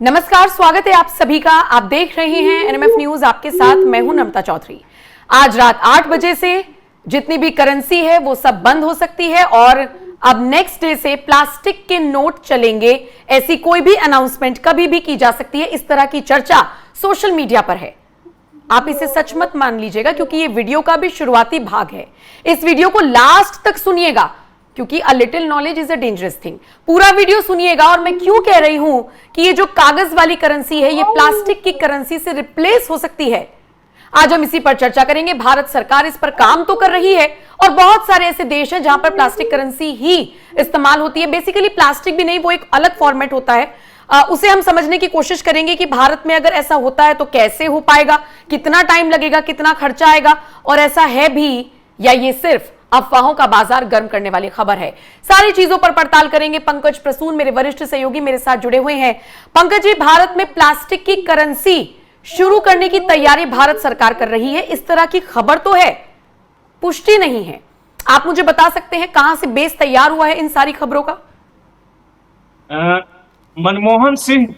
नमस्कार, स्वागत है आप सभी का। आप देख रहे हैं एनएमएफ न्यूज, आपके साथ मैं हूं नम्रता चौधरी। आज रात 8 बजे से जितनी भी करेंसी है वो सब बंद हो सकती है और अब नेक्स्ट डे से प्लास्टिक के नोट चलेंगे, ऐसी कोई भी अनाउंसमेंट कभी भी की जा सकती है। इस तरह की चर्चा सोशल मीडिया पर है। आप इसे सच मत मान लीजिएगा क्योंकि ये वीडियो का भी शुरुआती भाग है। इस वीडियो को लास्ट तक सुनिएगा क्योंकि a little knowledge is a dangerous thing. पूरा वीडियो सुनिएगा। और मैं क्यों कह रही हूं कि ये जो कागज वाली करेंसी है ये प्लास्टिक की करेंसी से रिप्लेस हो सकती है, आज हम इसी पर चर्चा करेंगे। भारत सरकार इस पर काम तो कर रही है और बहुत सारे ऐसे देश हैं जहां पर प्लास्टिक करेंसी ही इस्तेमाल होती है। बेसिकली प्लास्टिक भी नहीं, वो एक अलग फॉर्मेट होता है। उसे हम समझने की कोशिश करेंगे कि भारत में अगर ऐसा होता है तो कैसे हो पाएगा, कितना टाइम लगेगा, कितना खर्चा आएगा, और ऐसा है भी या ये सिर्फ अफवाहों का बाजार गर्म करने वाली खबर है। सारी चीजों पर पड़ताल करेंगे। पंकज प्रसून मेरे वरिष्ठ सहयोगी मेरे साथ जुड़े हुए हैं। पंकज जी, भारत में प्लास्टिक की करेंसी शुरू करने की तैयारी भारत सरकार कर रही है, इस तरह की खबर तो है, पुष्टि नहीं है। आप मुझे बता सकते हैं कहां से बेस तैयार हुआ है इन सारी खबरों का? मनमोहन सिंह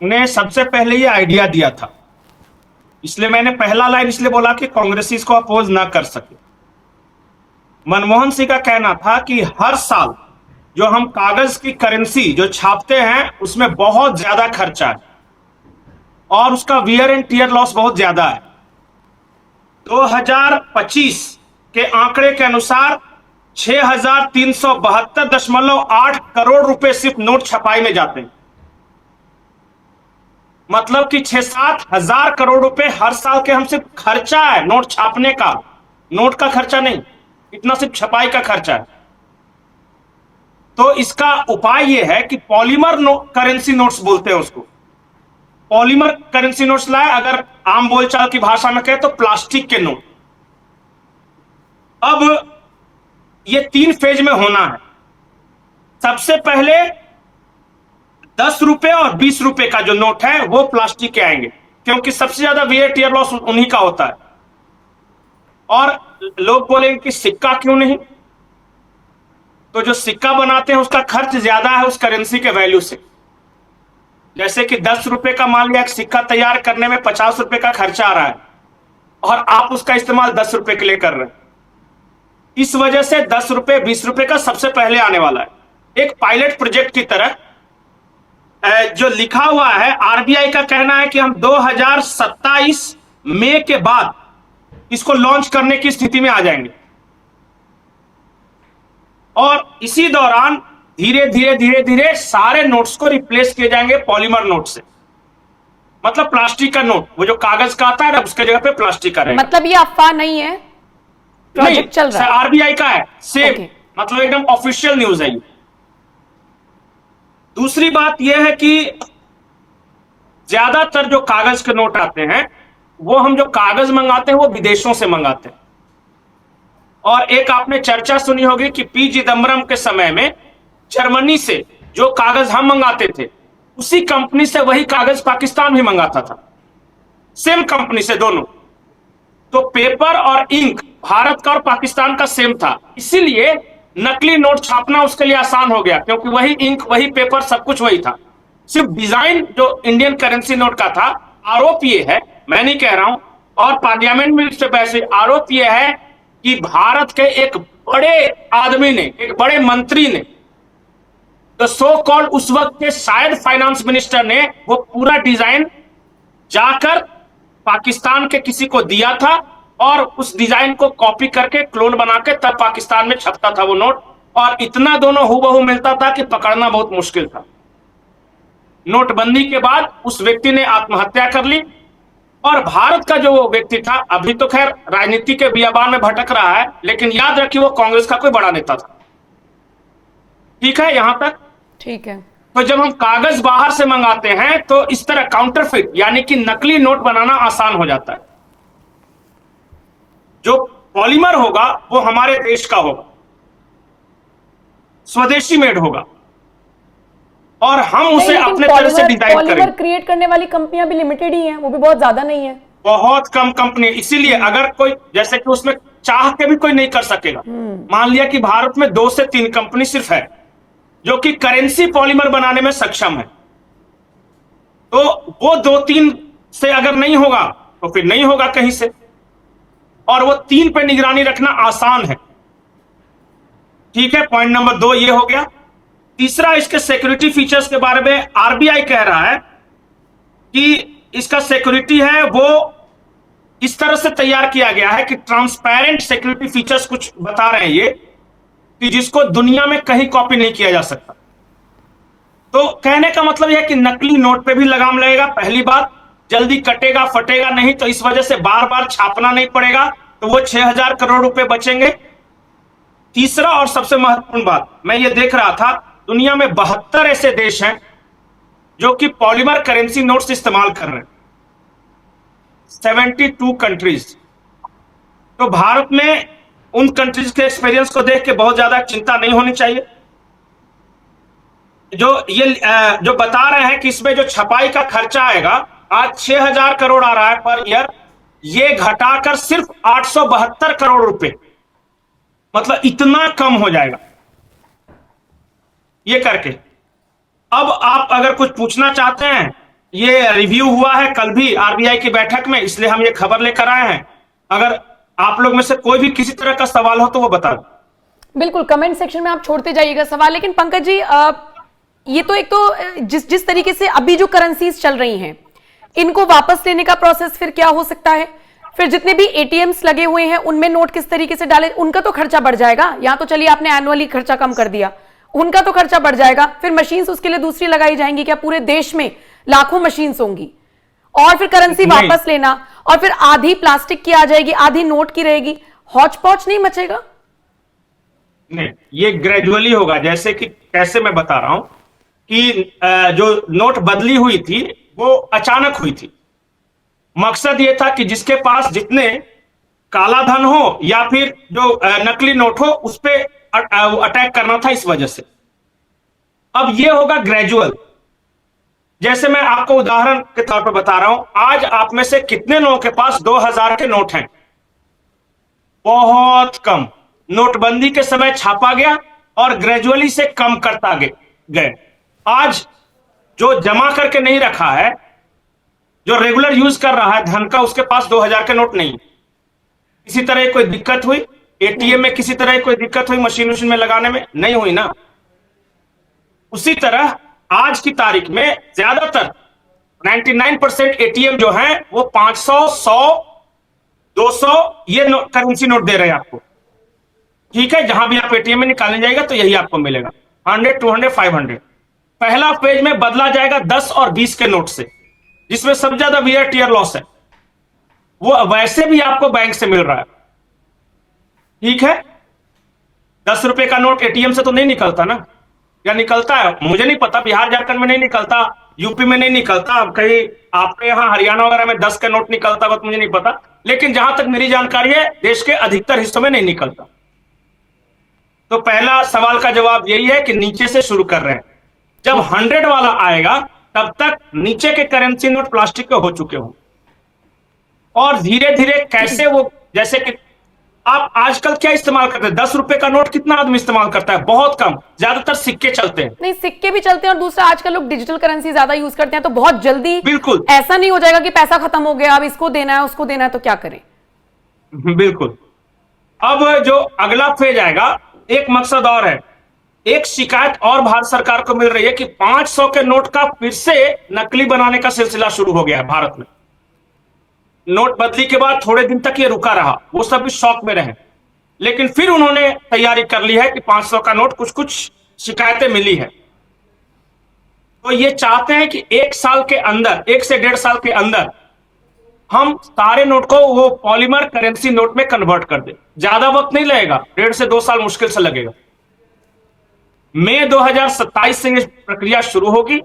ने सबसे पहले ये आइडिया दिया था, इसलिए मैंने पहला लाइन इसलिए बोला कि कांग्रेस इसको अपोज ना कर सके। मनमोहन सिंह का कहना था कि हर साल जो हम कागज की करेंसी जो छापते हैं उसमें बहुत ज्यादा खर्चा है और उसका वियर एंड टियर लॉस बहुत ज्यादा है। 2025 के आंकड़े के अनुसार 6,372.8 करोड़ रुपए सिर्फ नोट छपाई में जाते हैं। मतलब कि 6-7 हजार करोड़ रुपए हर साल के हम सिर्फ खर्चा है नोट छापने का, नोट का खर्चा नहीं, इतना सिर्फ छपाई का खर्चा है। तो इसका उपाय यह है कि पॉलीमर करेंसी नोट्स बोलते हैं उसको, पॉलीमर करेंसी नोट्स लाए। अगर आम बोलचाल की भाषा में कहे तो प्लास्टिक के नोट। अब ये 3 फेज में होना है। सबसे पहले 10 रुपए और 20 रुपए का जो नोट है वो प्लास्टिक के आएंगे क्योंकि सबसे ज्यादा वियर टियर लॉस उन्हीं का होता है। और लोग बोलेंगे कि सिक्का क्यों नहीं, तो जो सिक्का बनाते हैं उसका खर्च ज्यादा है उस करेंसी के वैल्यू से। जैसे कि 10 रुपए का मान लिया, एक सिक्का तैयार करने में 50 रुपए का खर्चा आ रहा है और आप उसका इस्तेमाल 10 रुपए के लिए कर रहे हैं। इस वजह से 10 रुपए 20 रुपए का सबसे पहले आने वाला है। एक पायलट प्रोजेक्ट की तरह जो लिखा हुआ है। आरबीआई का कहना है कि हम 2027 मई के बाद इसको लॉन्च करने की स्थिति में आ जाएंगे और इसी दौरान धीरे धीरे धीरे धीरे सारे नोट्स को रिप्लेस किए जाएंगे पॉलीमर नोट से। मतलब प्लास्टिक का नोट, वो जो कागज का आता है उसके जगह पे प्लास्टिक का रहेगा। मतलब ये अफवाह नहीं है, प्रोजेक्ट चल रहा है, आरबीआई का है सेम। मतलब एकदम ऑफिशियल न्यूज है ये। दूसरी बात यह है कि ज्यादातर जो कागज के नोट आते हैं वो हम जो कागज मंगाते हैं वो विदेशों से मंगाते हैं। और एक आपने चर्चा सुनी होगी कि पी चिदम्बरम के समय में जर्मनी से जो कागज हम मंगाते थे उसी कंपनी से वही कागज पाकिस्तान भी मंगाता था, सेम कंपनी से दोनों। तो पेपर और इंक भारत का और पाकिस्तान का सेम था, इसीलिए नकली नोट छापना उसके लिए आसान हो गया क्योंकि वही इंक वही पेपर सब कुछ वही था। सिर्फ डिजाइन जो इंडियन करेंसी नोट का था। आरोप ये है, मैं नहीं कह रहा हूं, और पार्लियामेंट में इससे वैसे आरोप यह है कि भारत के एक बड़े आदमी ने, एक बड़े मंत्री ने, तो सो कॉल्ड उस वक्त के शायद फाइनेंस मिनिस्टर ने वो पूरा डिजाइन जाकर पाकिस्तान के किसी को दिया था और उस डिजाइन को कॉपी करके क्लोन बना के तब पाकिस्तान में छपता था वो नोट। और इतना दोनों हूबहू मिलता था कि पकड़ना बहुत मुश्किल था। नोटबंदी के बाद उस व्यक्ति ने आत्महत्या कर ली और भारत का जो वो व्यक्ति था, अभी तो खैर राजनीति के बियाबान में भटक रहा है, लेकिन याद रखिए वो कांग्रेस का कोई बड़ा नेता था। ठीक है, यहां तक ठीक है। तो जब हम कागज बाहर से मंगाते हैं तो इस तरह काउंटरफिट यानी कि नकली नोट बनाना आसान हो जाता है। जो पॉलीमर होगा वो हमारे देश का होगा, स्वदेशी मेड होगा और हम उसे अपने तरह से डिजाइन करेंगे। पॉलीमर क्रिएट करने वाली कंपनियां भी लिमिटेड ही हैं, वो भी बहुत ज्यादा नहीं है, बहुत कम कंपनी। इसीलिए अगर कोई जैसे कि उसमें चाह के भी कोई नहीं कर सकेगा। मान लिया कि भारत में 2 से 3 कंपनी सिर्फ है जो कि करेंसी पॉलीमर बनाने में सक्षम है। तो वो 2-3 से अगर नहीं होगा तो फिर नहीं होगा कहीं से, और वो 3 पे निगरानी रखना आसान है। ठीक है, पॉइंट नंबर 2 ये हो गया। तीसरा, इसके सिक्योरिटी फीचर्स के बारे में आरबीआई कह रहा है कि इसका सिक्योरिटी है वो इस तरह से तैयार किया गया है कि ट्रांसपेरेंट सिक्योरिटी फीचर्स कुछ बता रहे हैं ये, कि जिसको दुनिया में कहीं कॉपी नहीं किया जा सकता। तो कहने का मतलब यह है कि नकली नोट पे भी लगाम लगेगा। पहली बात, जल्दी कटेगा फटेगा नहीं, तो इस वजह से बार बार छापना नहीं पड़ेगा, तो वो 6,000 करोड़ रुपए बचेंगे। तीसरा और सबसे महत्वपूर्ण बात, मैं ये देख रहा था, दुनिया में 72 ऐसे देश हैं जो कि पॉलीमर करेंसी नोट्स इस्तेमाल कर रहे हैं, 72 कंट्रीज। तो भारत में उन कंट्रीज के एक्सपीरियंस को देख के बहुत ज्यादा चिंता नहीं होनी चाहिए। जो बता रहे हैं कि इसमें जो छपाई का खर्चा आएगा, आज 6,000 करोड़ आ रहा है पर ईयर, ये घटाकर सिर्फ 872 करोड़ रुपए, मतलब इतना कम हो जाएगा ये करके। अब आप अगर कुछ पूछना चाहते हैं, ये रिव्यू हुआ है कल भी आरबीआई की बैठक में, इसलिए हम ये खबर लेकर आए हैं। अगर आप लोग में से कोई भी किसी तरह का सवाल हो तो वो बता दो। बिल्कुल, कमेंट सेक्शन में आप छोड़ते जाइएगा सवाल। लेकिन पंकज जी, ये तो एक तो जिस तरीके से अभी जो करेंसीज चल रही हैं, इनको वापस लेने का प्रोसेस फिर क्या हो सकता है? फिर जितने भी एटीएम्स लगे हुए हैं उनमें नोट किस तरीके से डाले, उनका तो खर्चा बढ़ जाएगा। यहां तो चलिए आपने एनुअली खर्चा कम कर दिया, उनका तो खर्चा बढ़ जाएगा। फिर मशीन्स उसके लिए दूसरी लगाई जाएंगी क्या? पूरे देश में लाखों मशीन्स होंगी, और फिर करेंसी वापस लेना, और फिर आधी प्लास्टिक की आ जाएगी, आधी नोट की रहेगी। हौच पौच नहीं मचेगा? नहीं, ये ग्रेजुअली होगा। जैसे कि कैसे मैं बता रहा हूं कि जो नोट बदली हुई थी वो अचानक हुई थी। मकसद ये था कि जिसके पास जितने काला धन हो या फिर जो नकली नोट हो उस पे अटैक करना था, इस वजह से। अब ये होगा ग्रेजुअल। जैसे मैं आपको उदाहरण के तौर पर बता रहा हूं, आज आप में से कितने लोगों के पास 2000 के नोट हैं? बहुत कम। नोटबंदी के समय छापा गया और ग्रेजुअली से कम करता गए। आज जो जमा करके नहीं रखा है, जो रेगुलर यूज कर रहा है धन का, उसके पास 2000 के नोट नहीं। किसी तरह कोई दिक्कत हुई एटीएम में, किसी तरह कोई दिक्कत हुई मशीन में लगाने में? नहीं हुई ना। उसी तरह आज की तारीख में ज्यादातर 99% एटीएम जो है वो 500, 100, 200 ये करेंसी नोट दे रहे हैं आपको। ठीक है, जहां भी आप एटीएम में निकालने जाएगा तो यही आपको मिलेगा, 100, 200, 500। पहला फेज में बदला जाएगा 10 और 20 के नोट से, जिसमें सबसे ज्यादा वियर टियर लॉस है। वो वैसे भी आपको बैंक से मिल रहा है। ठीक है, 10 रुपए का नोट एटीएम से तो नहीं निकलता ना, या निकलता है मुझे नहीं पता। बिहार झारखंड में नहीं निकलता, यूपी में नहीं निकलता, कहीं आपके यहां हरियाणा वगैरह में 10 का नोट निकलता हो तो मुझे नहीं पता, लेकिन जहां तक मेरी जानकारी है देश के अधिकतर हिस्सों में नहीं निकलता। तो पहला सवाल का जवाब यही है कि नीचे से शुरू कर रहे हैं। जब 100 वाला आएगा तब तक नीचे के करेंसी नोट प्लास्टिक के हो चुके हों, और धीरे धीरे कैसे वो, जैसे कि आप आजकल क्या इस्तेमाल करते हैं? 10 रुपए का नोट कितना आदमी इस्तेमाल करता है? बहुत कम, ज्यादातर सिक्के चलते हैं। नहीं, सिक्के भी चलते हैं, और दूसरा आजकल लोग डिजिटल करेंसी ज्यादा यूज करते हैं, तो बहुत जल्दी बिल्कुल ऐसा नहीं हो जाएगा कि पैसा खत्म हो गया, अब इसको देना है उसको देना है, तो क्या करें? बिल्कुल। अब जो अगला फेज आएगा, एक मकसद और है। एक शिकायत और भारत सरकार को मिल रही है कि 500 के नोट का फिर से नकली बनाने का सिलसिला शुरू हो गया है भारत में। नोट बदली के बाद थोड़े दिन तक ये रुका रहा, वो सब भी शौक में रहे, लेकिन फिर उन्होंने तैयारी कर ली है कि 500 का नोट कुछ शिकायतें मिली है। तो ये चाहते हैं कि 1 साल के अंदर, 1 से 1.5 साल के अंदर हम सारे नोट को वो पॉलीमर करेंसी नोट में कन्वर्ट कर दे। ज्यादा वक्त नहीं लगेगा, 1.5 से 2 साल मुश्किल से लगेगा। मई 2027 से ये प्रक्रिया शुरू होगी,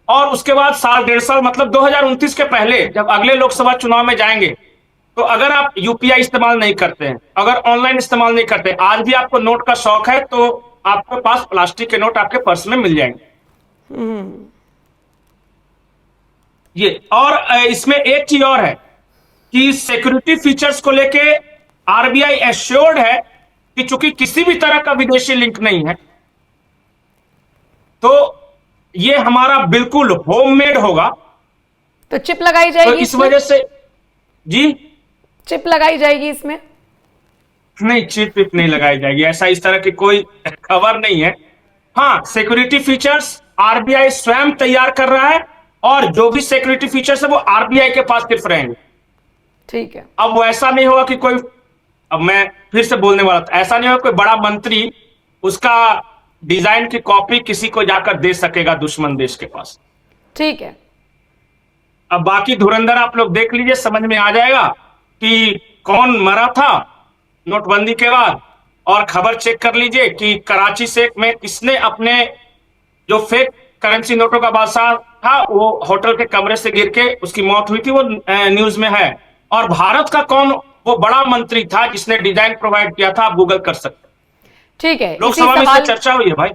और उसके बाद साल 1.5 साल, मतलब 2029 के पहले जब अगले लोकसभा चुनाव में जाएंगे, तो अगर आप यूपीआई इस्तेमाल नहीं करते हैं, अगर ऑनलाइन इस्तेमाल नहीं करते, आज भी आपको नोट का शौक है, तो आपके पास प्लास्टिक के नोट आपके पर्स में मिल जाएंगे। ये, और इसमें एक चीज और है कि सिक्योरिटी फीचर्स को लेके आरबीआई एश्योर्ड है कि चूंकि किसी भी तरह का विदेशी लिंक नहीं है, तो ये हमारा बिल्कुल होममेड होगा। तो चिप लगाई तो जाएगी इस इसमें? वजह से जी चिप लगाई जाएगी इसमें? नहीं, चिप विप नहीं लगाई जाएगी, ऐसा इस तरह की कोई खबर नहीं है। हाँ, सिक्योरिटी फीचर्स आरबीआई स्वयं तैयार कर रहा है, और जो भी सिक्योरिटी फीचर्स है वो आरबीआई के पास सिर्फ रहेंगे। ठीक है। अब वो ऐसा नहीं होगा कि कोई, अब मैं फिर से बोलने वाला था, ऐसा नहीं होगा कोई बड़ा मंत्री उसका डिजाइन की कॉपी किसी को जाकर दे सकेगा दुश्मन देश के पास। ठीक है। अब बाकी धुरंधर आप लोग देख लीजिए, समझ में आ जाएगा कि कौन मरा था नोटबंदी के बाद। और खबर चेक कर लीजिए कि कराची से में किसने अपने जो फेक करेंसी नोटों का बादशाह था वो होटल के कमरे से गिर के उसकी मौत हुई थी, वो न्यूज में है। और भारत का कौन वो बड़ा मंत्री था जिसने डिजाइन प्रोवाइड किया था, आप गूगल कर सकते हैं। ठीक है। लोकसभा में इसमें चर्चा हुई है भाई।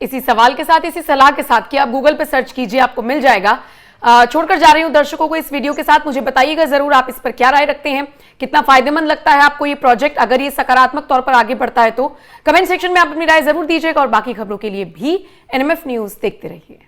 इसी सवाल के साथ, इसी सलाह के साथ कि आप गूगल पे सर्च कीजिए, आपको मिल जाएगा। छोड़कर जा रही हूं दर्शकों को इस वीडियो के साथ। मुझे बताइएगा जरूर आप इस पर क्या राय रखते हैं, कितना फायदेमंद लगता है आपको ये प्रोजेक्ट, अगर ये सकारात्मक तौर पर आगे बढ़ता है तो कमेंट सेक्शन में आप अपनी राय जरूर दीजिएगा। और बाकी खबरों के लिए भी एनएमएफ न्यूज देखते रहिए।